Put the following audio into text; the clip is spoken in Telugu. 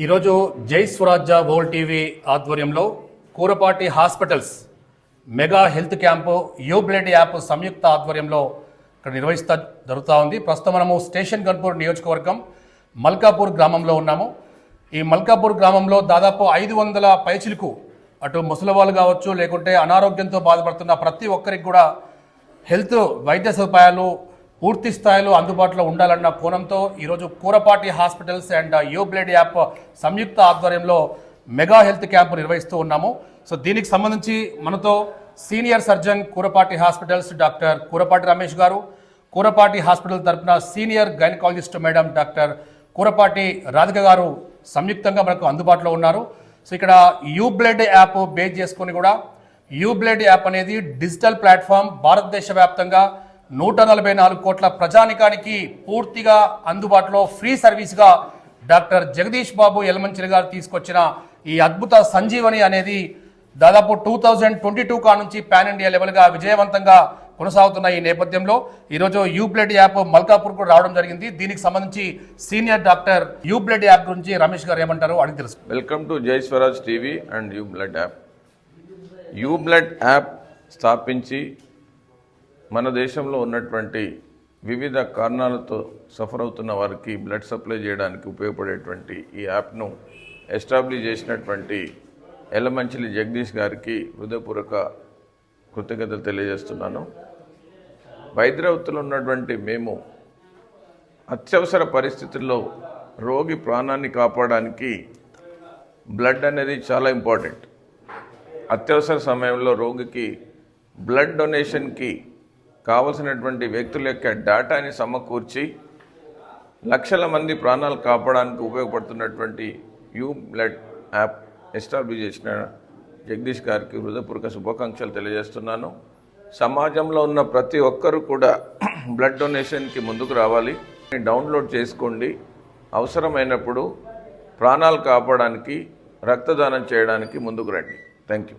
ఈరోజు జై స్వరాజ్య వరల్డ్ టీవీ ఆధ్వర్యంలో Kurapati hospitals mega health camp UBlood app సంయుక్త ఆధ్వర్యంలో ఇక్కడ నిర్వహిస్తా జరుగుతూ ఉంది. ప్రస్తుతం మనము స్టేషన్ గన్పూర్ నియోజకవర్గం మల్కాపూర్ గ్రామంలో ఉన్నాము. ఈ మల్కాపూర్ గ్రామంలో దాదాపు 500 పైచిలకు అటు ముసలి వాళ్ళు కావచ్చు, లేకుంటే అనారోగ్యంతో బాధపడుతున్న ప్రతి ఒక్కరికి కూడా హెల్త్ వైద్య సదుపాయాలు పూర్తి స్థాయిలో అందుబాటులో ఉండాలన్న కోణంతో ఈరోజు Kurapati hospitals and UBlood app సంయుక్త ఆధ్వర్యంలో మెగా హెల్త్ క్యాంపు నిర్వహిస్తూ ఉన్నాము. సో దీనికి సంబంధించి మనతో senior surgeon Kurapati hospitals doctor Kurapati Ramesh గారు, కూరపాటి హాస్పిటల్ తరఫున senior gynaecologist madam doctor Kurapati Radhika గారు సంయుక్తంగా మనకు అందుబాటులో ఉన్నారు. సో ఇక్కడ యూబ్లెడ్ యాప్ బేస్ చేసుకొని కూడా యూబ్లెడ్ యాప్ అనేది డిజిటల్ ప్లాట్ఫామ్ భారతదేశ వ్యాప్తంగా 144 కోట్ల ప్రజానికానికి పూర్తిగా అందుబాటులో ఫ్రీ సర్వీస్గా డాక్టర్ జగదీష్ బాబు యలమంచిలి గారు తీసుకొచ్చిన ఈ అద్భుత సంజీవని అనేది దాదాపు 2022 కా నుంచి పాన్ ఇండియా లెవెల్గా విజయవంతంగా కొనసాగుతున్న ఈ నేపథ్యంలో ఈరోజు యూబ్లెడ్ యాప్ మల్కాపూర్ కూడా రావడం జరిగింది. దీనికి సంబంధించి సీనియర్ డాక్టర్ యూబ్లెడ్ యాప్ గురించి రమేష్ గారు ఏమంటారు అడిగి తెలుసు. వెల్కమ్ టు జై Swaraj TV and UBlood app. యూబ్లెడ్ app స్థాపించి మన దేశంలో ఉన్నటువంటి వివిధ కారణాలతో సఫర్ అవుతున్న వారికి బ్లడ్ సప్లై చేయడానికి ఉపయోగపడేటువంటి ఈ యాప్ను ఎస్టాబ్లిష్ చేసినటువంటి యలమంచిలి జగదీష్ గారికి హృదయపూర్వక కృతజ్ఞతలు తెలియజేస్తున్నాను. వైద్యవృత్తిలో ఉన్నటువంటి మేము అత్యవసర పరిస్థితుల్లో రోగి ప్రాణాన్ని కాపాడడానికి బ్లడ్ అనేది చాలా ఇంపార్టెంట్. అత్యవసర సమయంలో రోగికి బ్లడ్ డొనేషన్కి కావలసినటువంటి వ్యక్తుల యొక్క డేటాని సమకూర్చి లక్షల మంది ప్రాణాలు కాపాడడానికి ఉపయోగపడుతున్నటువంటి యూబ్లెడ్ యాప్ ఎస్టాబ్లిష్ చేసిన జగదీష్ గారికి హృదయపూర్వక శుభాకాంక్షలు తెలియజేస్తున్నాను. సమాజంలో ఉన్న ప్రతి ఒక్కరూ కూడా బ్లడ్ డొనేషన్కి ముందుకు రావాలి. డౌన్లోడ్ చేసుకోండి. అవసరమైనప్పుడు ప్రాణాలు కాపాడడానికి రక్తదానం చేయడానికి ముందుకు రండి. Thank you.